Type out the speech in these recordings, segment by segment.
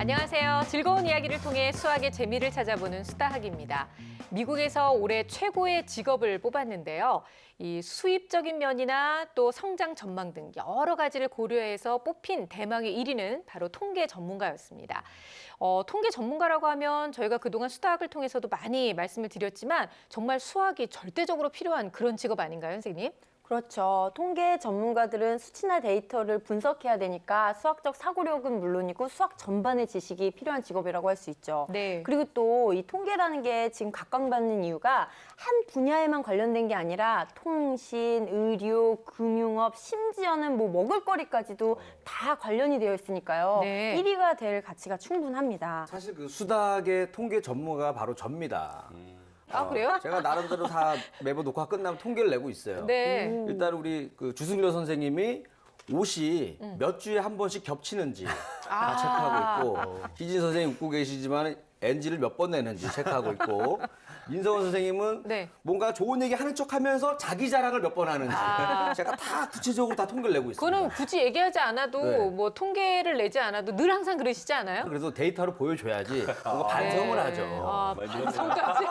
안녕하세요. 즐거운 이야기를 통해 수학의 재미를 찾아보는 수다학입니다. 미국에서 올해 최고의 직업을 뽑았는데요. 이 수입적인 면이나 또 성장 전망 등 여러 가지를 고려해서 뽑힌 대망의 1위는 바로 통계 전문가였습니다. 통계 전문가라고 하면 저희가 그동안 수다학을 통해서도 많이 말씀을 드렸지만 정말 수학이 절대적으로 필요한 그런 직업 아닌가요, 선생님? 그렇죠. 통계 전문가들은 수치나 데이터를 분석해야 되니까 수학적 사고력은 물론이고 수학 전반의 지식이 필요한 직업이라고 할 수 있죠. 네. 그리고 또 이 통계라는 게 지금 각광받는 이유가 한 분야에만 관련된 게 아니라 통신, 의료, 금융업, 심지어는 뭐 먹을거리까지도 다 관련이 되어 있으니까요. 네. 1위가 될 가치가 충분합니다. 사실 그 수학의 통계 전문가가 바로 접니다. 아, 그래요? 제가 나름대로 다 매번 녹화 끝나면 통계를 내고 있어요. 네. 일단 우리 그 주승려 선생님이 옷이 몇 주에 한 번씩 겹치는지 다 체크하고 있고, 희진 선생님 웃고 계시지만 NG를 몇 번 내는지 체크하고 있고, 민성원 선생님은 네. 뭔가 좋은 얘기 하는 척하면서 자기 자랑을 몇 번 하는지 제가 다 구체적으로 다 통계를 내고 있습니다. 그거는 굳이 얘기하지 않아도 네. 뭐 통계를 내지 않아도 늘 항상 그러시지 않아요? 그래도 데이터로 보여줘야지 뭔가 반성을 하죠. 아, 반성까지.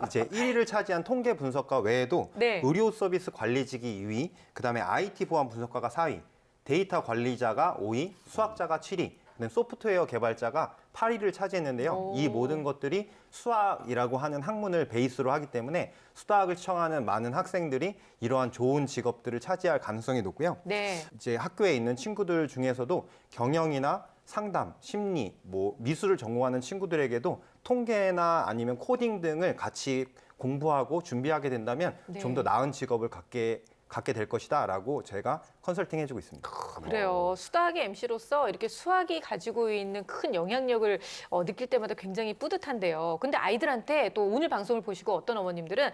이제 1위를 차지한 통계 분석가 외에도 네. 의료 서비스 관리직이 2위, 그다음에 IT 보안 분석가가 4위, 데이터 관리자가 5위, 수학자가 7위, 그다음에 소프트웨어 개발자가 8위를 차지했는데요. 이 모든 것들이 수학이라고 하는 학문을 베이스로 하기 때문에 수학을 시청하는 많은 학생들이 이러한 좋은 직업들을 차지할 가능성이 높고요. 네. 이제 학교에 있는 친구들 중에서도 경영이나 상담, 심리, 뭐 미술을 전공하는 친구들에게도 통계나 아니면 코딩 등을 같이 공부하고 준비하게 된다면 네. 좀 더 나은 직업을 갖게 될 것이다라고 제가 컨설팅 해주고 있습니다. 그래요. 수학의 MC로서 이렇게 수학이 가지고 있는 큰 영향력을 느낄 때마다 굉장히 뿌듯한데요. 근데 아이들한테 또 오늘 방송을 보시고 어떤 어머님들은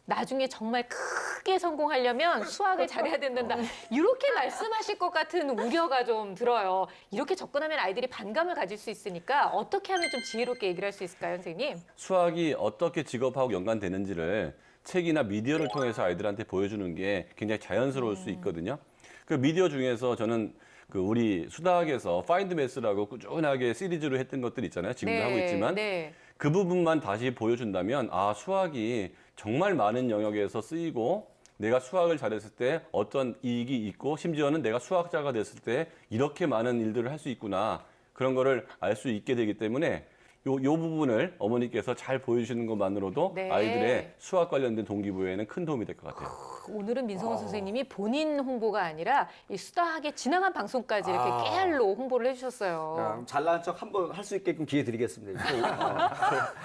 나중에 정말 크게 성공하려면 수학을 잘해야 된다. 이렇게 말씀하실 것 같은 우려가 좀 들어요. 이렇게 접근하면 아이들이 반감을 가질 수 있으니까 어떻게 하면 좀 지혜롭게 얘기를 할 수 있을까요, 선생님? 수학이 어떻게 직업하고 연관되는지를 책이나 미디어를 통해서 아이들한테 보여주는 게 굉장히 자연스러울 수 있거든요. 그 미디어 중에서 저는 그 우리 수다학에서 파인드 매스라고 꾸준하게 시리즈로 했던 것들 있잖아요. 지금도 하고 있지만 네. 그 부분만 다시 보여준다면 수학이 정말 많은 영역에서 쓰이고 내가 수학을 잘했을 때 어떤 이익이 있고 심지어는 내가 수학자가 됐을 때 이렇게 많은 일들을 할 수 있구나. 그런 거를 알 수 있게 되기 때문에 요 부분을 어머니께서 잘 보여주시는 것만으로도 네. 아이들의 수학 관련된 동기부여에는 큰 도움이 될 것 같아요. 오늘은 민성원 선생님이 본인 홍보가 아니라 이 수다학의 지나간 방송까지 이렇게 깨알로 홍보를 해주셨어요. 잘난 척 한번 할 수 있게끔 기회 드리겠습니다.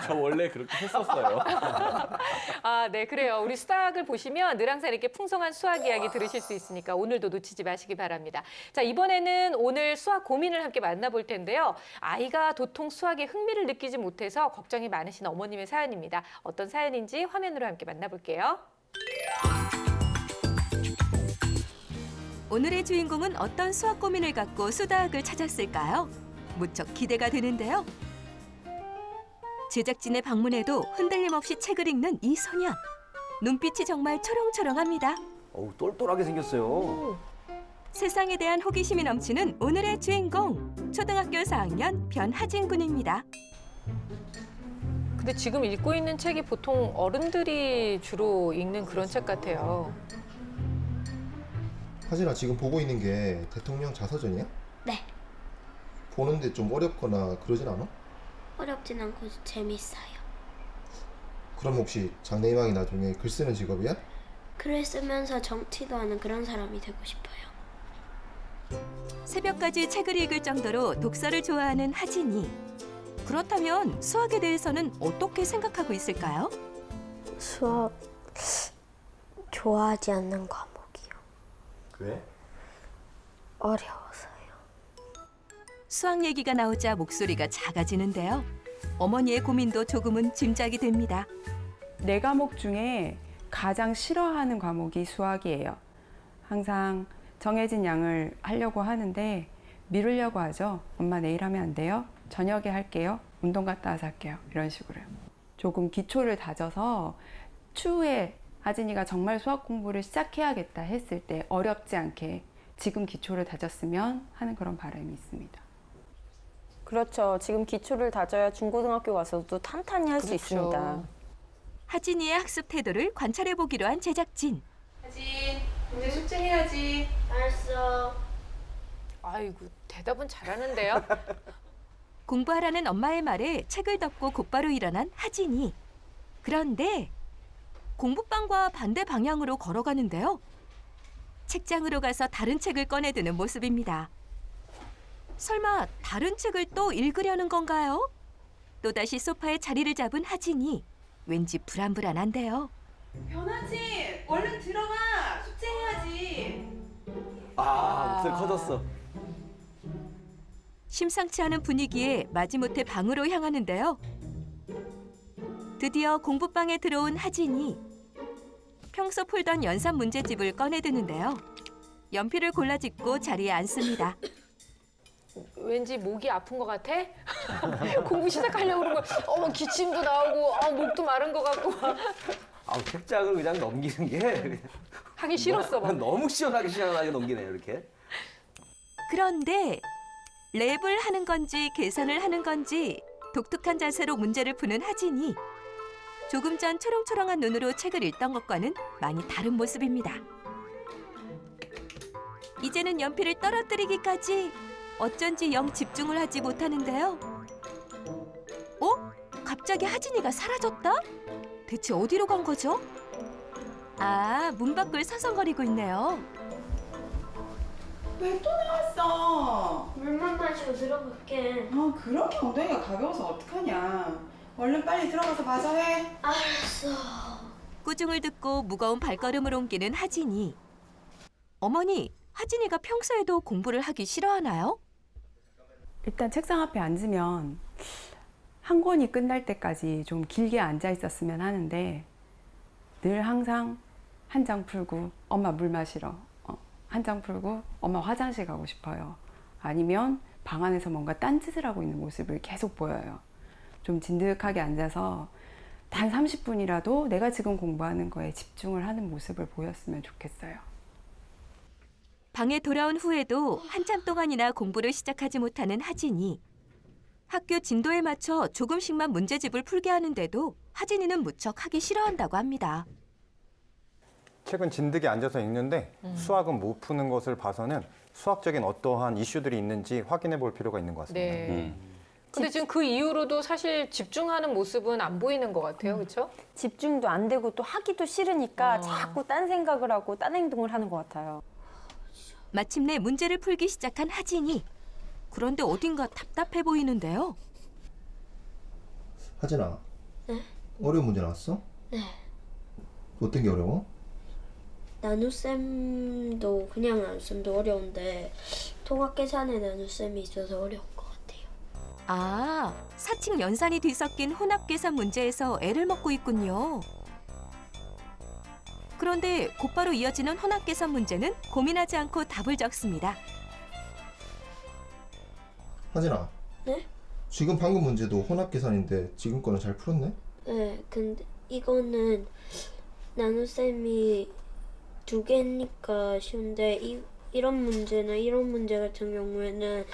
저 원래 그렇게 했었어요. 아, 네, 그래요. 우리 수다학을 보시면 늘 항상 이렇게 풍성한 수학 이야기 들으실 수 있으니까 오늘도 놓치지 마시기 바랍니다. 자, 이번에는 오늘 수학 고민을 함께 만나볼 텐데요. 아이가 도통 수학에 흥미를 느끼지 못해서 걱정이 많으신 어머님의 사연입니다. 어떤 사연인지 화면으로 함께 만나볼게요. 오늘의 주인공은 어떤 수학 고민을 갖고 수다학을 찾았을까요? 무척 기대가 되는데요. 제작진의 방문에도 흔들림 없이 책을 읽는 이 소년. 눈빛이 정말 초롱초롱합니다. 어우, 똘똘하게 생겼어요. 세상에 대한 호기심이 넘치는 오늘의 주인공. 초등학교 4학년 변하진 군입니다. 근데 지금 읽고 있는 책이 보통 어른들이 주로 읽는 그런 책 같아요. 하진아, 지금 보고 있는 게 대통령 자서전이야? 네, 보는데 좀 어렵거나 그러진 않아? 어렵진 않고 재밌어요. 그럼 혹시 장래희망이 나중에 글 쓰는 직업이야? 글을 쓰면서 정치도 하는 그런 사람이 되고 싶어요. 새벽까지 책을 읽을 정도로 독서를 좋아하는 하진이. 그렇다면 수학에 대해서는 어떻게 생각하고 있을까요? 수학 좋아하지 않는 과목이요. 왜? 어려워서요. 수학 얘기가 나오자 목소리가 작아지는데요. 어머니의 고민도 조금은 짐작이 됩니다. 4과목 중에 가장 싫어하는 과목이 수학이에요. 항상 정해진 양을 하려고 하는데 미루려고 하죠. 엄마 내일 하면 안 돼요? 저녁에 할게요. 운동 갔다 와서 할게요. 이런 식으로요. 조금 기초를 다져서 추후에 하진이가 정말 수학 공부를 시작해야겠다 했을 때 어렵지 않게 지금 기초를 다졌으면 하는 그런 바람이 있습니다. 그렇죠. 지금 기초를 다져야 중고등학교 가서도 탄탄히 할 수 그렇죠. 있습니다. 하진이의 학습 태도를 관찰해 보기로 한 제작진. 하진, 이제 숙제해야지. 알았어. 아이고, 대답은 잘하는데요. 공부하라는 엄마의 말에 책을 덮고 곧바로 일어난 하진이. 그런데 공부방과 반대 방향으로 걸어가는데요. 책장으로 가서 다른 책을 꺼내드는 모습입니다. 설마 다른 책을 또 읽으려는 건가요? 또다시 소파에 자리를 잡은 하진이. 왠지 불안불안한데요. 변하진, 얼른 들어가. 숙제해야지. 목소리 커졌어. 심상치 않은 분위기에 마지못해 방으로 향하는데요. 드디어 공부방에 들어온 하진이. 평소 풀던 연산 문제집을 꺼내드는데요. 연필을 골라짓고 자리에 앉습니다. 왠지 목이 아픈 것 같아? 공부 시작하려고 그런 거, 기침도 나오고, 목도 마른 것 같고. 책장을 그냥 넘기는 게 하기 싫었어, 막. 너무 시원하게 넘기네요, 이렇게. 그런데 랩을 하는 건지 계산을 하는 건지 독특한 자세로 문제를 푸는 하진이. 조금 전 초롱초롱한 눈으로 책을 읽던 것과는 많이 다른 모습입니다. 이제는 연필을 떨어뜨리기까지 어쩐지 영 집중을 하지 못하는데요. 갑자기 하진이가 사라졌다? 대체 어디로 간 거죠? 문 밖을 서성거리고 있네요. 왜 또 나왔어? 물만 마시고 들어갈게. 그렇게 엉덩이가 가벼워서 어떡하냐. 얼른 빨리 들어가서 마저해. 알았어. 꾸중을 듣고 무거운 발걸음을 옮기는 하진이. 어머니, 하진이가 평소에도 공부를 하기 싫어하나요? 일단 책상 앞에 앉으면 한 권이 끝날 때까지 좀 길게 앉아 있었으면 하는데 늘 항상 한 장 풀고 엄마 물 마시러, 한 장 풀고 엄마 화장실 가고 싶어요. 아니면 방 안에서 뭔가 딴짓을 하고 있는 모습을 계속 보여요. 좀 진득하게 앉아서 단 30분이라도 내가 지금 공부하는 거에 집중을 하는 모습을 보였으면 좋겠어요. 방에 돌아온 후에도 한참 동안이나 공부를 시작하지 못하는 하진이. 학교 진도에 맞춰 조금씩만 문제집을 풀게 하는데도 하진이는 무척 하기 싫어한다고 합니다. 책은 진득이 앉아서 읽는데 수학은 못 푸는 것을 봐서는 수학적인 어떠한 이슈들이 있는지 확인해 볼 필요가 있는 것 같습니다. 네. 근데 지금 그 이후로도 사실 집중하는 모습은 안 보이는 것 같아요, 그렇죠? 집중도 안 되고 또 하기도 싫으니까 자꾸 딴 생각을 하고 딴 행동을 하는 것 같아요. 마침내 문제를 풀기 시작한 하진이. 그런데 어딘가 답답해 보이는데요. 하진아. 네? 어려운 문제 나왔어? 네. 어떤 게 어려워? 나눗셈도 그냥 나눗셈도 어려운데 통합계산에 나눗셈이 있어서 어려운 것 같아요. 사칙 연산이 뒤섞인 혼합계산 문제에서 애를 먹고 있군요. 그런데 곧바로 이어지는 혼합계산 문제는 고민하지 않고 답을 적습니다. 하진아. 네? 지금 방금 문제도 혼합 계산인데 지금 거는 잘 풀었네? 네, 근데 이거는 나눗셈이 2개니까 쉬운데 이런 문제나 이런 문제 같은 경우에는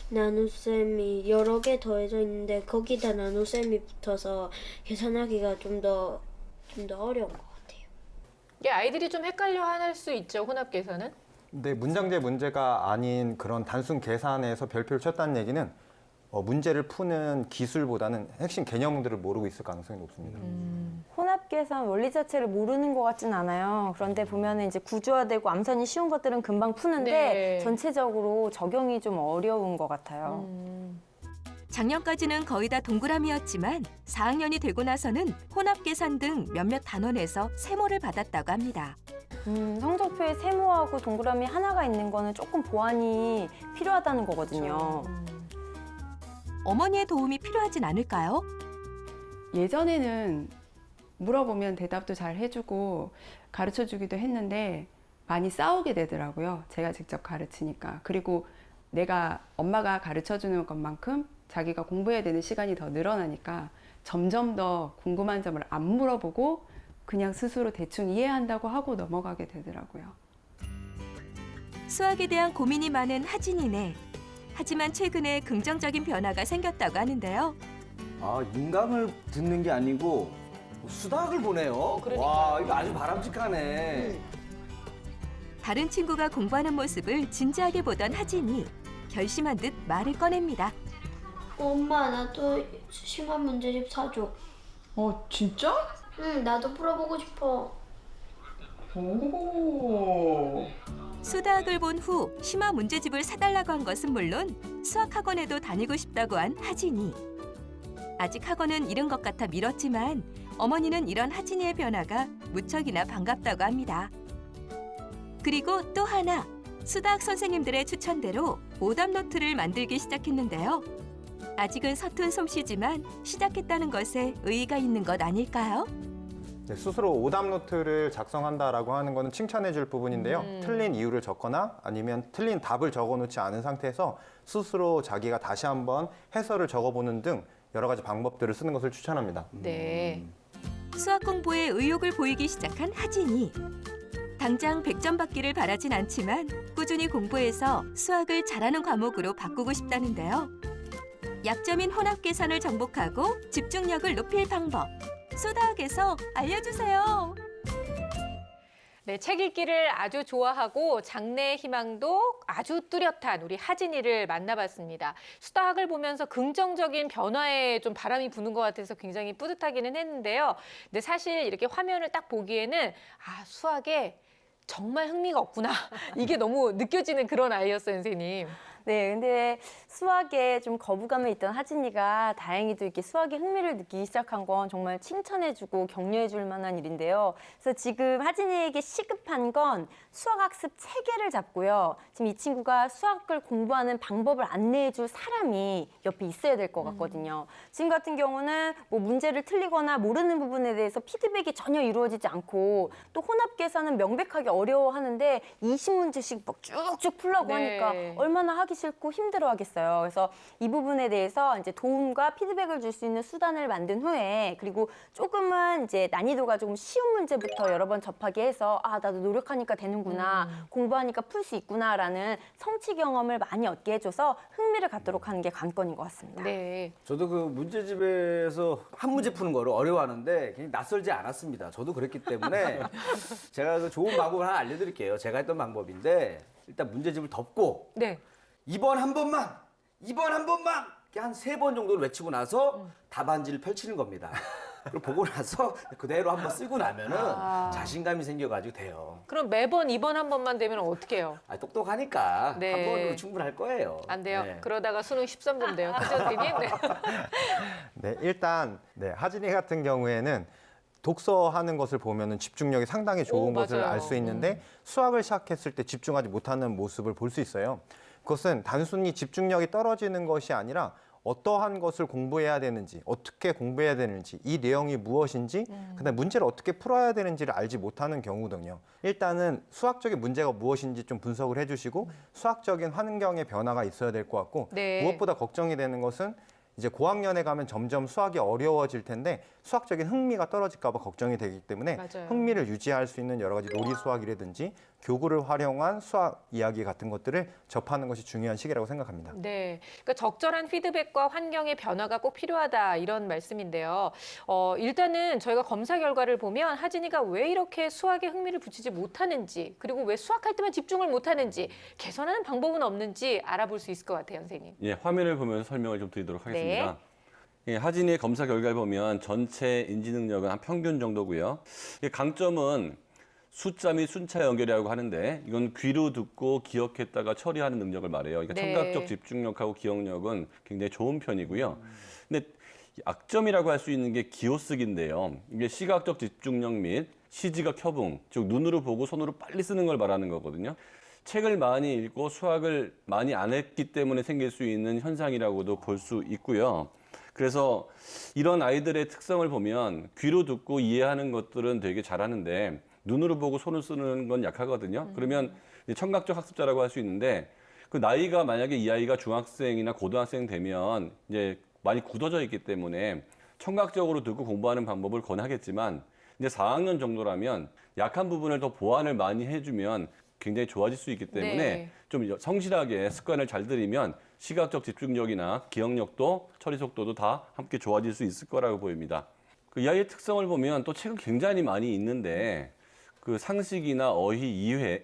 나눗셈이 여러 개 더해져 있는데 거기다 나눗셈이 붙어서 계산하기가 좀 더 어려운 것 같아요. 이게 아이들이 좀 헷갈려 할 수 있죠, 혼합 계산은. 근데 문장제 문제가 아닌 그런 단순 계산에서 별표를 쳤다는 얘기는 문제를 푸는 기술보다는 핵심 개념들을 모르고 있을 가능성이 높습니다. 혼합 계산 원리 자체를 모르는 것 같진 않아요. 그런데 보면은 이제 구조화되고 암산이 쉬운 것들은 금방 푸는데 네. 전체적으로 적용이 좀 어려운 것 같아요. 작년까지는 거의 다 동그라미였지만 4학년이 되고 나서는 혼합계산 등 몇몇 단원에서 세모를 받았다고 합니다. 성적표에 세모하고 동그라미 하나가 있는 거는 조금 보완이 필요하다는 거거든요. 어머니의 도움이 필요하진 않을까요? 예전에는 물어보면 대답도 잘 해주고 가르쳐주기도 했는데 많이 싸우게 되더라고요. 제가 직접 가르치니까. 그리고 엄마가 가르쳐주는 것만큼 자기가 공부해야 되는 시간이 더 늘어나니까 점점 더 궁금한 점을 안 물어보고 그냥 스스로 대충 이해한다고 하고 넘어가게 되더라고요. 수학에 대한 고민이 많은 하진이네. 하지만 최근에 긍정적인 변화가 생겼다고 하는데요. 아, 인강을 듣는 게 아니고 수학을 보네요. 그러니까요. 와, 이거 아주 바람직하네. 다른 친구가 공부하는 모습을 진지하게 보던 하진이 결심한 듯 말을 꺼냅니다. 엄마, 나도 심화 문제집 사줘. 진짜? 응, 나도 풀어보고 싶어. 오. 수다학을 본 후 심화 문제집을 사달라고 한 것은 물론 수학학원에도 다니고 싶다고 한 하진이. 아직 학원은 이른 것 같아 미뤘지만 어머니는 이런 하진이의 변화가 무척이나 반갑다고 합니다. 그리고 또 하나, 수다학 선생님들의 추천대로 오답 노트를 만들기 시작했는데요. 아직은 서툰 솜씨지만 시작했다는 것에 의의가 있는 것 아닐까요? 네, 스스로 오답 노트를 작성한다라고 하는 거는 칭찬해 줄 부분인데요. 틀린 이유를 적거나 아니면 틀린 답을 적어놓지 않은 상태에서 스스로 자기가 다시 한번 해설을 적어보는 등 여러 가지 방법들을 쓰는 것을 추천합니다. 네. 수학 공부에 의욕을 보이기 시작한 하진이. 당장 100점 받기를 바라진 않지만 꾸준히 공부해서 수학을 잘하는 과목으로 바꾸고 싶다는데요. 약점인 혼합 계산을 정복하고 집중력을 높일 방법. 수다학에서 알려주세요. 네, 책 읽기를 아주 좋아하고 장래의 희망도 아주 뚜렷한 우리 하진이를 만나봤습니다. 수다학을 보면서 긍정적인 변화에 좀 바람이 부는 것 같아서 굉장히 뿌듯하기는 했는데요. 근데 사실 이렇게 화면을 딱 보기에는 수학에 정말 흥미가 없구나. 이게 너무 느껴지는 그런 아이였어요, 선생님. 네, 근데 수학에 좀 거부감이 있던 하진이가 다행히도 이렇게 수학에 흥미를 느끼기 시작한 건 정말 칭찬해주고 격려해줄 만한 일인데요. 그래서 지금 하진이에게 시급한 건 수학학습 체계를 잡고요. 지금 이 친구가 수학을 공부하는 방법을 안내해줄 사람이 옆에 있어야 될 것 같거든요. 지금 같은 경우는 뭐 문제를 틀리거나 모르는 부분에 대해서 피드백이 전혀 이루어지지 않고 또 혼합 계산은 명백하게 어려워하는데 20문제씩 막 쭉쭉 풀라고 네. 하니까 얼마나 하기 싫고 힘들어하겠어요. 그래서 이 부분에 대해서 이제 도움과 피드백을 줄 수 있는 수단을 만든 후에 그리고 조금은 이제 난이도가 조금 쉬운 문제부터 여러 번 접하게 해서 나도 노력하니까 되는구나, 공부하니까 풀 수 있구나라는 성취 경험을 많이 얻게 해줘서 흥미를 갖도록 하는 게 관건인 것 같습니다. 네. 저도 그 문제집에서 한 문제 푸는 거를 어려워하는데 굉장히 낯설지 않았습니다. 저도 그랬기 때문에 제가 그 좋은 방법을 하나 알려드릴게요. 제가 했던 방법인데 일단 문제집을 덮고 네. 2번 한 번만, 2번 한 번만 이렇게 한 3번 정도를 외치고 나서 답안지를 펼치는 겁니다. 그리고 보고 나서 그대로 한번 쓰고 나면은 자신감이 생겨가지고 돼요. 그럼 매번 2번 한 번만 되면 어떻게 해요? 똑똑하니까 네. 한 번으로 충분할 거예요. 안 돼요. 네. 그러다가 수능 13점 돼요. 그죠, 선생님? 네. 네, 일단 하진이 같은 경우에는 독서하는 것을 보면은 집중력이 상당히 좋은 것을 맞아요. 알 수 있는데 수학을 시작했을 때 집중하지 못하는 모습을 볼 수 있어요. 그것은 단순히 집중력이 떨어지는 것이 아니라 어떠한 것을 공부해야 되는지, 어떻게 공부해야 되는지, 이 내용이 무엇인지, 그다음에 문제를 어떻게 풀어야 되는지를 알지 못하는 경우거든요. 일단은 수학적인 문제가 무엇인지 좀 분석을 해주시고 수학적인 환경의 변화가 있어야 될 것 같고 네. 무엇보다 걱정이 되는 것은 이제 고학년에 가면 점점 수학이 어려워질 텐데 수학적인 흥미가 떨어질까 봐 걱정이 되기 때문에 맞아요. 흥미를 유지할 수 있는 여러 가지 놀이 수학이라든지 교구를 활용한 수학 이야기 같은 것들을 접하는 것이 중요한 시기라고 생각합니다. 네, 그러니까 적절한 피드백과 환경의 변화가 꼭 필요하다 이런 말씀인데요. 일단은 저희가 검사 결과를 보면 하진이가 왜 이렇게 수학에 흥미를 붙이지 못하는지 그리고 왜 수학할 때만 집중을 못하는지 개선하는 방법은 없는지 알아볼 수 있을 것 같아요, 선생님. 예, 화면을 보면서 설명을 좀 드리도록 하겠습니다. 네. 예, 하진이의 검사 결과를 보면 전체 인지 능력은 한 평균 정도고요. 강점은 숫자 및 순차 연결이라고 하는데 이건 귀로 듣고 기억했다가 처리하는 능력을 말해요. 그러니까 네. 청각적 집중력하고 기억력은 굉장히 좋은 편이고요. 근데 약점이라고 할 수 있는 게 기호쓰기인데요. 이게 시각적 집중력 및 시지각 협응, 즉 눈으로 보고 손으로 빨리 쓰는 걸 말하는 거거든요. 책을 많이 읽고 수학을 많이 안 했기 때문에 생길 수 있는 현상이라고도 볼 수 있고요. 그래서 이런 아이들의 특성을 보면 귀로 듣고 이해하는 것들은 되게 잘하는데 눈으로 보고 손을 쓰는 건 약하거든요. 그러면 청각적 학습자라고 할 수 있는데 그 나이가 만약에 이 아이가 중학생이나 고등학생 되면 이제 많이 굳어져 있기 때문에 청각적으로 듣고 공부하는 방법을 권하겠지만 이제 4학년 정도라면 약한 부분을 더 보완을 많이 해주면 굉장히 좋아질 수 있기 때문에 네. 좀 성실하게 습관을 잘 들이면 시각적 집중력이나 기억력도 처리 속도도 다 함께 좋아질 수 있을 거라고 보입니다. 이 아이의 특성을 보면 또 책은 굉장히 많이 있는데 그 상식이나 어휘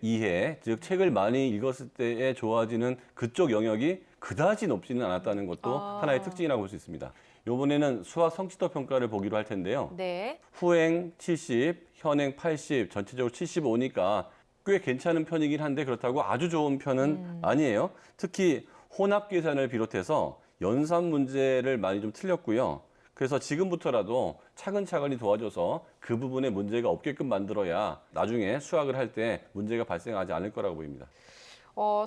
이해, 즉 책을 많이 읽었을 때에 좋아지는 그쪽 영역이 그다지 높지는 않았다는 것도 하나의 특징이라고 볼 수 있습니다. 이번에는 수학 성취도 평가를 보기로 할 텐데요. 네. 후행 70, 현행 80, 전체적으로 75니까 꽤 괜찮은 편이긴 한데 그렇다고 아주 좋은 편은 아니에요. 특히 혼합 계산을 비롯해서 연산 문제를 많이 좀 틀렸고요. 그래서 지금부터라도 차근차근히 도와줘서 그 부분에 문제가 없게끔 만들어야 나중에 수학을 할 때 문제가 발생하지 않을 거라고 보입니다.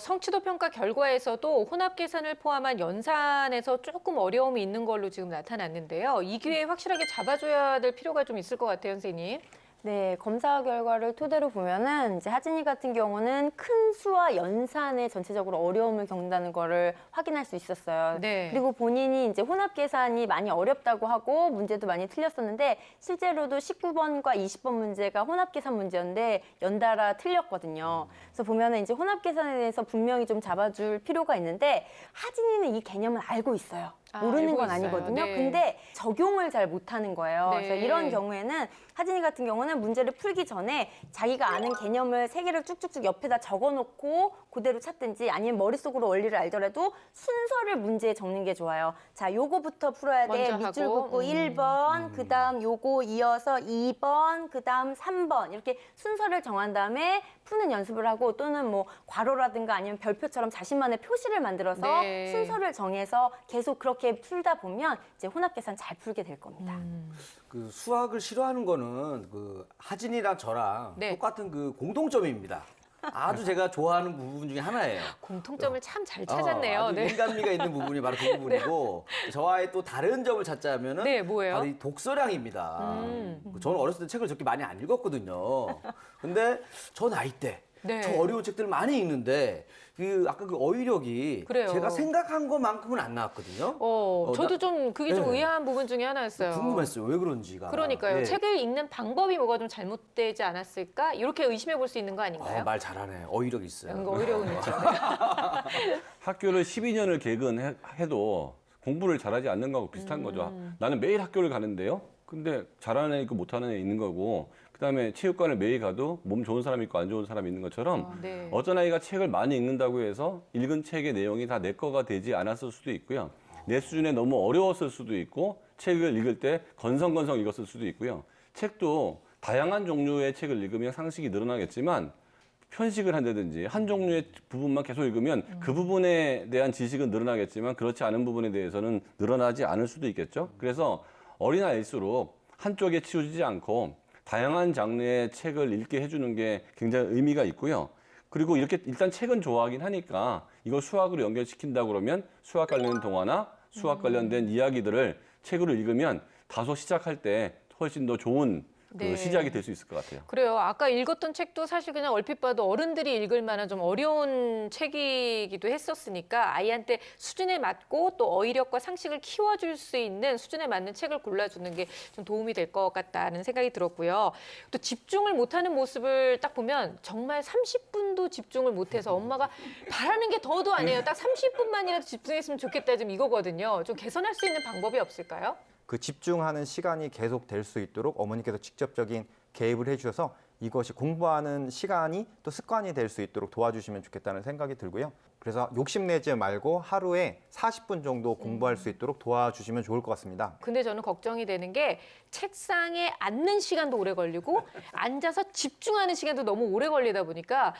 성취도 평가 결과에서도 혼합 계산을 포함한 연산에서 조금 어려움이 있는 걸로 지금 나타났는데요. 이 기회에 확실하게 잡아줘야 될 필요가 좀 있을 것 같아요, 선생님. 네, 검사 결과를 토대로 보면은 이제 하진이 같은 경우는 큰 수와 연산에 전체적으로 어려움을 겪는다는 거를 확인할 수 있었어요. 네. 그리고 본인이 이제 혼합 계산이 많이 어렵다고 하고 문제도 많이 틀렸었는데 실제로도 19번과 20번 문제가 혼합 계산 문제였는데 연달아 틀렸거든요. 그래서 보면은 이제 혼합 계산에 대해서 분명히 좀 잡아줄 필요가 있는데 하진이는 이 개념을 알고 있어요. 모르는 알고 건 있어요. 아니거든요. 네. 근데 적용을 잘 못하는 거예요. 네. 그래서 이런 경우에는 하진이 같은 경우는 문제를 풀기 전에 자기가 아는 개념을 3개를 쭉쭉쭉 옆에다 적어놓고 그대로 찾든지 아니면 머릿속으로 원리를 알더라도 순서를 문제에 적는 게 좋아요. 자, 요거부터 풀어야 돼. 먼저 밑줄 하고. 긋고 1번, 그다음 요거 이어서 2번, 그다음 3번 이렇게 순서를 정한 다음에 푸는 연습을 하고 또는 뭐 괄호라든가 아니면 별표처럼 자신만의 표시를 만들어서 네. 순서를 정해서 계속 그렇게 풀다 보면 이제 혼합 계산 잘 풀게 될 겁니다. 그 수학을 싫어하는 거는 그 하진이랑 저랑 네. 똑같은 그 공통점입니다. 아주 제가 좋아하는 부분 중에 하나예요. 공통점을 참 잘 찾았네요. 아주 네. 민감미가 있는 부분이 바로 그 부분이고 저와의 또 다른 점을 찾자면은 네, 뭐예요? 바로 이 독서량입니다. 저는 어렸을 때 책을 그렇게 많이 안 읽었거든요. 근데 저 나이 때 네. 저 어려운 책들을 많이 읽는데 그 아까 그 어휘력이 그래요. 제가 생각한 것만큼은 안 나왔거든요. 저도 좀 그게 좀 네. 의아한 부분 중에 하나였어요. 궁금했어요. 왜 그런지가. 그러니까요. 네. 책을 읽는 방법이 뭐가 좀 잘못되지 않았을까? 이렇게 의심해 볼 수 있는 거 아닌가요? 말 잘하네. 어휘력 있어요. 뭔가 어려운 거죠. 학교를 12년을 개근해도 공부를 잘하지 않는 거하고 비슷한 거죠. 나는 매일 학교를 가는데요. 근데 잘하는 애 있고 못하는 애 있는 거고 그다음에 체육관을 매일 가도 몸 좋은 사람이 있고 안 좋은 사람이 있는 것처럼 네. 어떤 아이가 책을 많이 읽는다고 해서 읽은 책의 내용이 다 내 거가 되지 않았을 수도 있고요. 내 수준에 너무 어려웠을 수도 있고 책을 읽을 때 건성건성 읽었을 수도 있고요. 책도 다양한 종류의 책을 읽으면 상식이 늘어나겠지만 편식을 한다든지 한 종류의 부분만 계속 읽으면 그 부분에 대한 지식은 늘어나겠지만 그렇지 않은 부분에 대해서는 늘어나지 않을 수도 있겠죠. 그래서 어린아이일수록 한쪽에 치우치지 않고 다양한 장르의 책을 읽게 해주는 게 굉장히 의미가 있고요. 그리고 이렇게 일단 책은 좋아하긴 하니까 이걸 수학으로 연결시킨다 그러면 수학 관련 동화나 수학 관련된 이야기들을 책으로 읽으면 다소 시작할 때 훨씬 더 좋은 그 네. 시작이 될 수 있을 것 같아요. 그래요. 아까 읽었던 책도 사실 그냥 얼핏 봐도 어른들이 읽을 만한 좀 어려운 책이기도 했었으니까 아이한테 수준에 맞고 또 어휘력과 상식을 키워줄 수 있는 수준에 맞는 책을 골라주는 게 좀 도움이 될 것 같다는 생각이 들었고요. 또 집중을 못하는 모습을 딱 보면 정말 30분도 집중을 못해서 엄마가 바라는 게 더도 아니에요. 딱 30분만이라도 집중했으면 좋겠다 좀 이거거든요. 좀 개선할 수 있는 방법이 없을까요? 그 집중하는 시간이 계속 될 수 있도록 어머니께서 직접적인 개입을 해주셔서 이것이 공부하는 시간이 또 습관이 될 수 있도록 도와주시면 좋겠다는 생각이 들고요. 그래서 욕심내지 말고 하루에 40분 정도 공부할 수 있도록 도와주시면 좋을 것 같습니다. 근데 저는 걱정이 되는 게 책상에 앉는 시간도 오래 걸리고 앉아서 집중하는 시간도 너무 오래 걸리다 보니까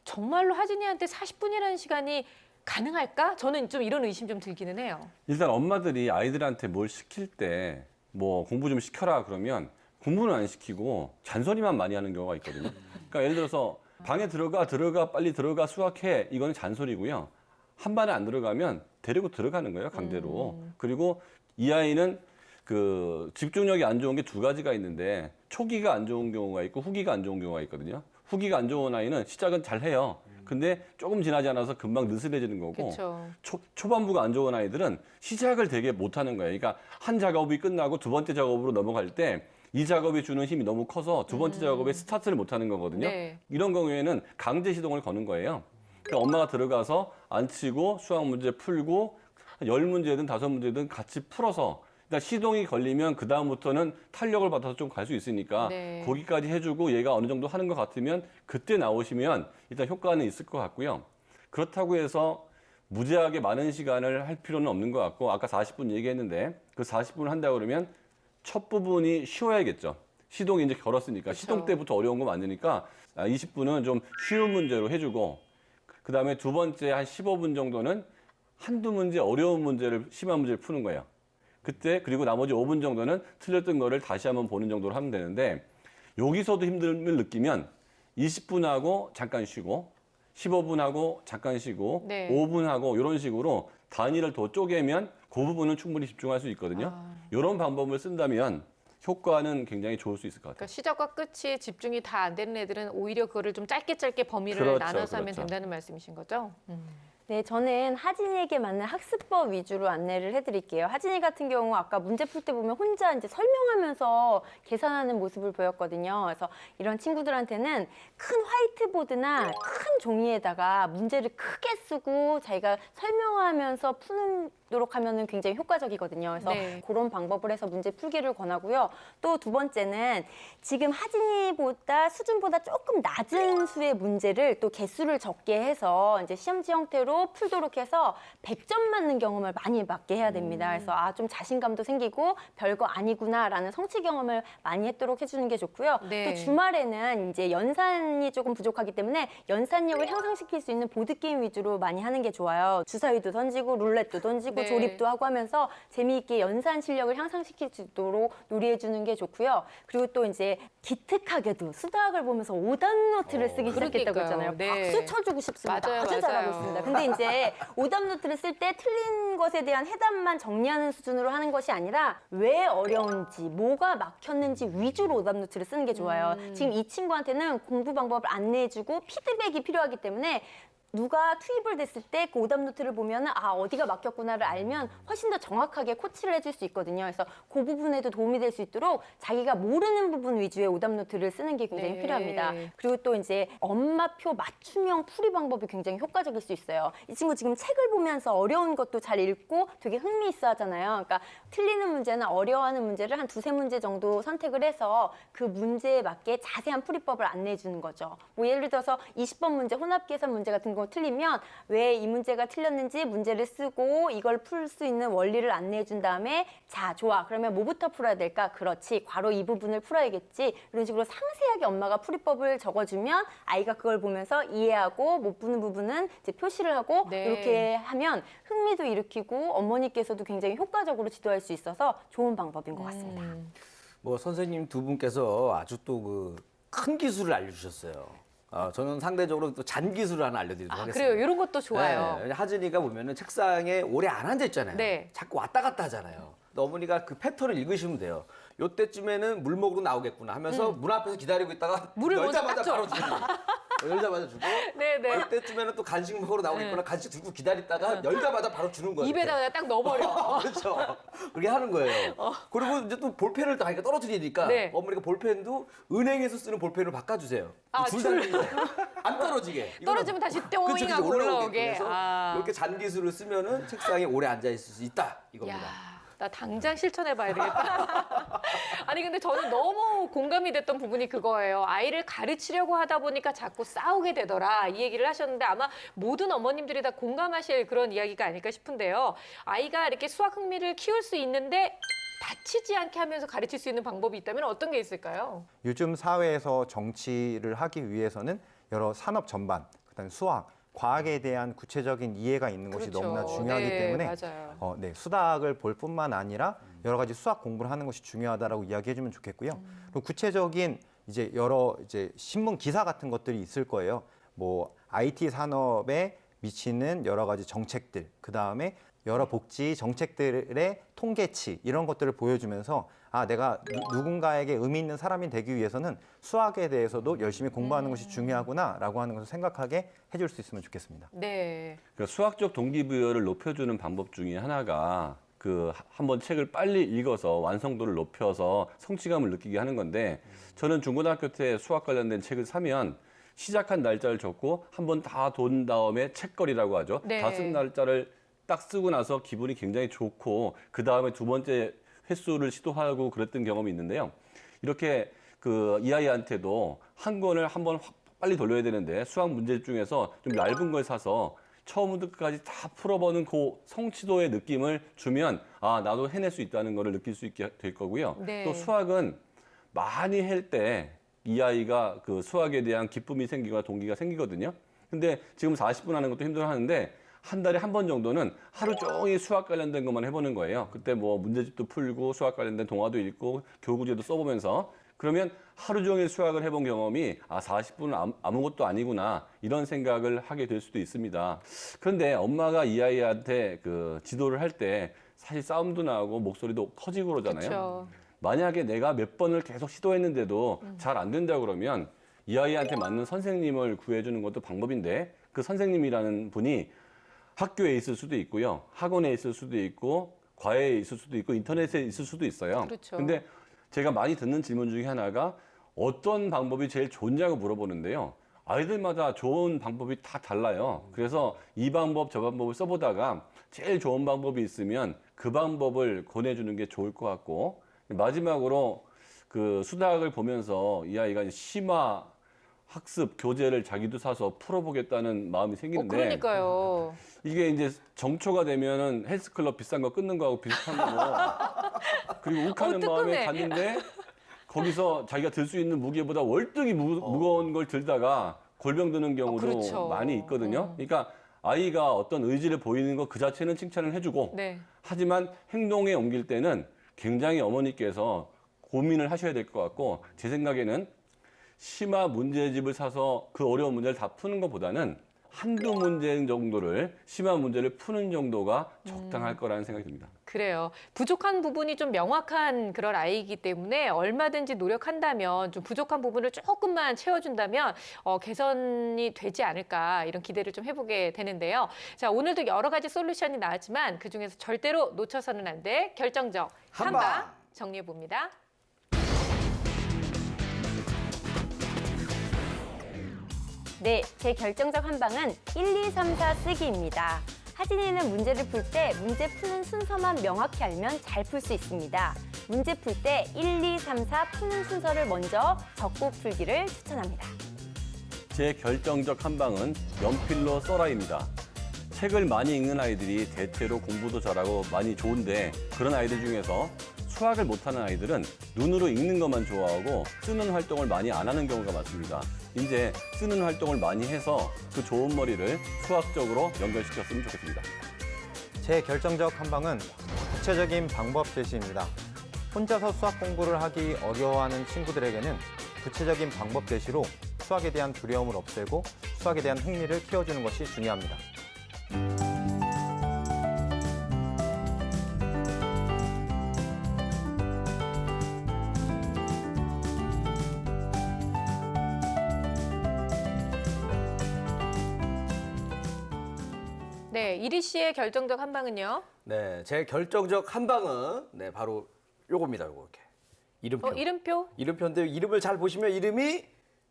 정말로 하진이한테 40분이라는 시간이 가능할까? 저는 좀 이런 의심 좀 들기는 해요. 일단 엄마들이 아이들한테 뭘 시킬 때 뭐 공부 좀 시켜라 그러면 공부는 안 시키고 잔소리만 많이 하는 경우가 있거든요. 그러니까 예를 들어서 방에 들어가 빨리 들어가 수학해 이거는 잔소리고요. 한 반에 안 들어가면 데리고 들어가는 거예요, 강제로. 그리고 이 아이는 그 집중력이 안 좋은 게 두 가지가 있는데 초기가 안 좋은 경우가 있고 후기가 안 좋은 경우가 있거든요. 후기가 안 좋은 아이는 시작은 잘 해요. 근데 조금 지나지 않아서 금방 느슨해지는 거고 그쵸. 초반부가 안 좋은 아이들은 시작을 되게 못하는 거예요. 그러니까 한 작업이 끝나고 두 번째 작업으로 넘어갈 때 이 작업이 주는 힘이 너무 커서 두 번째 작업에 스타트를 못하는 거거든요. 네. 이런 경우에는 강제 시동을 거는 거예요. 그러니까 엄마가 들어가서 앉히고 수학 문제 풀고 10문제든 5문제든 같이 풀어서 그러니까 시동이 걸리면 그 다음부터는 탄력을 받아서 좀 갈 수 있으니까 네. 거기까지 해주고 얘가 어느 정도 하는 것 같으면 그때 나오시면 일단 효과는 있을 것 같고요. 그렇다고 해서 무지하게 많은 시간을 할 필요는 없는 것 같고 아까 40분 얘기했는데 그 40분 한다 그러면 첫 부분이 쉬워야겠죠. 시동이 이제 걸었으니까 그쵸. 시동 때부터 어려운 거 만드니까 20분은 좀 쉬운 문제로 해주고 그다음에 두 번째 한 15분 정도는 한두 문제 어려운 문제를 심한 문제를 푸는 거예요. 그때 그리고 나머지 5분 정도는 틀렸던 거를 다시 한번 보는 정도로 하면 되는데 여기서도 힘듦을 느끼면 20분 하고 잠깐 쉬고 15분 하고 잠깐 쉬고 네. 5분 하고 이런 식으로 단위를 더 쪼개면 그 부분은 충분히 집중할 수 있거든요. 이런 방법을 쓴다면 효과는 굉장히 좋을 수 있을 것 같아요. 그러니까 시작과 끝이 집중이 다 안 되는 애들은 오히려 그거를 좀 짧게 범위를 그렇죠, 나눠서 하면 그렇죠. 된다는 말씀이신 거죠? 네, 저는 하진이에게 맞는 학습법 위주로 안내를 해드릴게요. 하진이 같은 경우 아까 문제 풀 때 보면 혼자 이제 설명하면서 계산하는 모습을 보였거든요. 그래서 이런 친구들한테는 큰 화이트보드나 큰 종이에다가 문제를 크게 쓰고 자기가 설명하면서 푸도록 하면은 굉장히 효과적이거든요. 그래서 네. 그런 방법을 해서 문제 풀기를 권하고요. 또 두 번째는 지금 하진이보다 수준보다 조금 낮은 수의 문제를 또 개수를 적게 해서 이제 시험지 형태로 풀도록 해서 100점 맞는 경험을 많이 맡게 해야 됩니다. 그래서 좀 자신감도 생기고 별거 아니구나라는 성취 경험을 많이 했도록 해주는 게 좋고요. 네. 또 주말에는 이제 연산이 조금 부족하기 때문에 연산력을 향상시킬 수 있는 보드게임 위주로 많이 하는 게 좋아요. 주사위도 던지고 룰렛도 던지고 네. 조립도 하고 하면서 재미있게 연산 실력을 향상시킬 수 있도록 놀이해주는 게 좋고요. 그리고 또 이제 기특하게도 수학을 보면서 오답 노트를 쓰기 시작했다고 그러니까요. 했잖아요. 네. 박수 쳐주고 싶습니다. 맞아요, 아주 맞아요. 잘하고 있습니다. 근데 이제 오답 노트를 쓸 때 틀린 것에 대한 해답만 정리하는 수준으로 하는 것이 아니라 왜 어려운지, 뭐가 막혔는지 위주로 오답 노트를 쓰는 게 좋아요. 지금 이 친구한테는 공부 방법을 안내해주고 피드백이 필요하기 때문에 누가 투입을 됐을 때 그 오답 노트를 보면은 어디가 막혔구나를 알면 훨씬 더 정확하게 코치를 해줄 수 있거든요. 그래서 그 부분에도 도움이 될 수 있도록 자기가 모르는 부분 위주의 오답 노트를 쓰는 게 굉장히 네. 필요합니다. 그리고 또 이제 엄마표 맞춤형 풀이 방법이 굉장히 효과적일 수 있어요. 이 친구 지금 책을 보면서 어려운 것도 잘 읽고 되게 흥미있어 하잖아요. 그러니까 틀리는 문제나 어려워하는 문제를 한 2-3문제 정도 선택을 해서 그 문제에 맞게 자세한 풀이법을 안내해 주는 거죠. 뭐 예를 들어서 20번 문제 혼합 계산 문제 같은 거 틀리면 왜 이 문제가 틀렸는지 문제를 쓰고 이걸 풀 수 있는 원리를 안내해 준 다음에 자, 좋아. 그러면 뭐부터 풀어야 될까? 그렇지. 괄호 이 부분을 풀어야겠지. 이런 식으로 상세하게 엄마가 풀이법을 적어주면 아이가 그걸 보면서 이해하고 못 푸는 부분은 이제 표시를 하고 네. 이렇게 하면 흥미도 일으키고 어머니께서도 굉장히 효과적으로 지도할 수 있어서 좋은 방법인 것 같습니다. 뭐 선생님 두 분께서 아주 또 그 큰 기술을 알려주셨어요. 저는 상대적으로 또 잔 기술을 하나 알려드리도록 하겠습니다. 그래요. 이런 것도 좋아요. 네, 하진이가 보면은 책상에 오래 안 앉아 있잖아요. 네. 자꾸 왔다 갔다 하잖아요. 어머니가 그 패턴을 읽으시면 돼요. 요때쯤에는 물 먹으러 나오겠구나 하면서 문 앞에서 기다리고 있다가 물을 먼저 열자마자 딱 줘. 바로 주는 열자마자 주고 네네. 요때쯤에는 또 간식 먹으러 나오겠구나 간식 들고 기다리다가 열자마자 바로 주는 거예요. 입에다가 그냥 딱 넣어버려. 그렇죠. 그렇게 하는 거예요. 그리고 이제 또 볼펜을 다 하니까 떨어뜨리니까 네. 어머니가 볼펜도 은행에서 쓰는 볼펜으로 바꿔주세요. 안 떨어지게. 이거는- 떨어지면 다시 그쵸, 그쵸, 띵 하고 올라오게. 그래서 이렇게 잔 기술을 쓰면은 책상에 오래 앉아 있을 수 있다 이겁니다. 야, 나 당장 실천해봐야 되겠다. 아니 근데 저는 너무 공감이 됐던 부분이 그거예요. 아이를 가르치려고 하다 보니까 자꾸 싸우게 되더라 이 얘기를 하셨는데 아마 모든 어머님들이 다 공감하실 그런 이야기가 아닐까 싶은데요. 아이가 이렇게 수학 흥미를 키울 수 있는데 다치지 않게 하면서 가르칠 수 있는 방법이 있다면 어떤 게 있을까요? 요즘 사회에서 정치를 하기 위해서는 여러 산업 전반, 그다음에 수학, 과학에 대한 구체적인 이해가 있는 것이 그렇죠. 너무나 중요하기 네, 때문에 맞아요. 수학을 볼 뿐만 아니라 여러 가지 수학 공부를 하는 것이 중요하다라고 이야기해주면 좋겠고요. 그리고 구체적인 이제 여러 이제 신문 기사 같은 것들이 있을 거예요. 뭐 IT 산업에 미치는 여러 가지 정책들, 그 다음에 여러 복지 정책들의 통계치 이런 것들을 보여주면서 내가 누군가에게 의미 있는 사람이 되기 위해서는 수학에 대해서도 열심히 공부하는 것이 중요하구나라고 하는 것을 생각하게 해줄 수 있으면 좋겠습니다. 네. 그러니까 수학적 동기부여를 높여주는 방법 중에 하나가 그 한번 책을 빨리 읽어서 완성도를 높여서 성취감을 느끼게 하는 건데 저는 중고등학교 때 수학 관련된 책을 사면 시작한 날짜를 적고 한 번 다 돈 다음에 책거리라고 하죠. 네. 다 쓴 날짜를 딱 쓰고 나서 기분이 굉장히 좋고 그 다음에 두 번째 횟수를 시도하고 그랬던 경험이 있는데요. 이렇게 이 아이한테도 한 권을 한 번 빨리 돌려야 되는데 수학 문제 중에서 좀 얇은 걸 사서 처음부터 끝까지 다 풀어보는 그 성취도의 느낌을 주면 아 나도 해낼 수 있다는 걸 느낄 수 있게 될 거고요. 네. 또 수학은 많이 할 때 이 아이가 그 수학에 대한 기쁨이 생기거나 동기가 생기거든요. 근데 지금 40분 하는 것도 힘들어하는데 한 달에 한 번 정도는 하루 종일 수학 관련된 것만 해보는 거예요. 그때 뭐 문제집도 풀고 수학 관련된 동화도 읽고 교구제도 써보면서 그러면 하루 종일 수학을 해본 경험이 40분은 아무것도 아니구나 이런 생각을 하게 될 수도 있습니다. 그런데 엄마가 이 아이한테 그 지도를 할 때 사실 싸움도 나고 목소리도 커지고 그러잖아요. 그렇죠. 만약에 내가 몇 번을 계속 시도했는데도 잘 안 된다 그러면 이 아이한테 맞는 선생님을 구해주는 것도 방법인데 그 선생님이라는 분이 학교에 있을 수도 있고요. 학원에 있을 수도 있고 과외에 있을 수도 있고 인터넷에 있을 수도 있어요. 그렇죠. 근데 제가 많이 듣는 질문 중에 하나가 어떤 방법이 제일 좋냐고 물어보는데요. 아이들마다 좋은 방법이 다 달라요. 그래서 이 방법 저 방법을 써보다가 제일 좋은 방법이 있으면 그 방법을 권해주는 게 좋을 것 같고 마지막으로 그 수학을 보면서 이 아이가 이제 심화 학습 교재를 자기도 사서 풀어보겠다는 마음이 생기는데 그러니까요. 이게 이제 정초가 되면은 헬스클럽 비싼 거 끊는 거하고 비슷한 거고 그리고 욱하는 마음에 뜨끔해. 갔는데 거기서 자기가 들 수 있는 무게보다 월등히 무거운 걸 들다가 골병 드는 경우도 그렇죠. 많이 있거든요. 그러니까 아이가 어떤 의지를 보이는 것 그 자체는 칭찬을 해주고 네. 하지만 행동에 옮길 때는 굉장히 어머니께서 고민을 하셔야 될 것 같고 제 생각에는 심화 문제집을 사서 그 어려운 문제를 다 푸는 것보다는 한두 문제 정도를 심화 문제를 푸는 정도가 적당할 거라는 생각이 듭니다. 그래요. 부족한 부분이 좀 명확한 그런 아이이기 때문에 얼마든지 노력한다면 좀 부족한 부분을 조금만 채워준다면 개선이 되지 않을까 이런 기대를 좀 해보게 되는데요. 자, 오늘도 여러 가지 솔루션이 나왔지만 그중에서 절대로 놓쳐서는 안 될 결정적 한방 정리해봅니다. 네, 제 결정적 한방은 1, 2, 3, 4 쓰기입니다. 하진이는 문제를 풀 때 문제 푸는 순서만 명확히 알면 잘 풀 수 있습니다. 문제 풀 때 1, 2, 3, 4 푸는 순서를 먼저 적고 풀기를 추천합니다. 제 결정적 한방은 연필로 써라입니다. 책을 많이 읽는 아이들이 대체로 공부도 잘하고 많이 좋은데 그런 아이들 중에서 수학을 못하는 아이들은 눈으로 읽는 것만 좋아하고 쓰는 활동을 많이 안 하는 경우가 많습니다. 이제 쓰는 활동을 많이 해서 그 좋은 머리를 수학적으로 연결시켰으면 좋겠습니다. 제 결정적 한방은 구체적인 방법 제시입니다. 혼자서 수학 공부를 하기 어려워하는 친구들에게는 구체적인 방법 제시로 수학에 대한 두려움을 없애고 수학에 대한 흥미를 키워주는 것이 중요합니다. 네, 이리 씨의 결정적 한방은요? 네, 제 결정적 한방은 네, 바로 요겁니다. 요렇게. 이름표. 이름표? 이름표인데 이름을 잘 보시면 이름이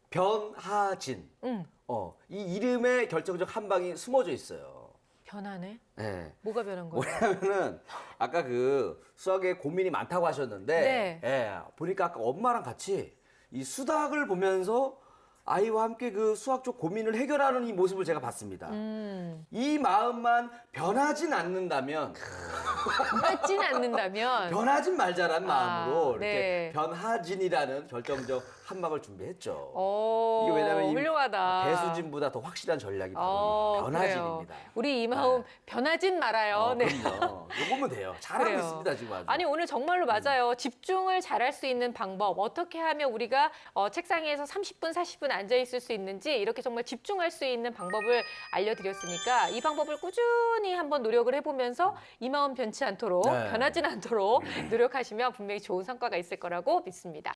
변하진. 이 이름에 결정적 한방이 숨어져 있어요. 변하네. 네. 뭐가 변한 거예요? 뭐냐면은 아까 그 수학에 고민이 많다고 하셨는데 네. 예, 보니까 아까 엄마랑 같이 이 수학을 보면서 아이와 함께 그 수학 쪽 고민을 해결하는 이 모습을 제가 봤습니다. 이 마음만 변하진 않는다면 변하진 않는다면 변하진 말자라는 마음으로 이렇게 네. 변하진이라는 결정적 한방을 준비했죠. 오, 이게 왜냐면 훌륭하다. 배수진보다 더 확실한 전략이 바로 변하진입니다. 그래요. 우리 이 마음 변하진 말아요. 네. 그럼요. 요거면 돼요. 잘하고 그래요. 있습니다, 지금 아주. 아니 오늘 정말로 맞아요. 집중을 잘할 수 있는 방법, 어떻게 하면 우리가 책상에서 30분, 40분 앉아 있을 수 있는지 이렇게 정말 집중할 수 있는 방법을 알려드렸으니까 이 방법을 꾸준히 한번 노력을 해보면서 이 마음 변치 않도록 네. 변하진 않도록 노력하시면 분명히 좋은 성과가 있을 거라고 믿습니다.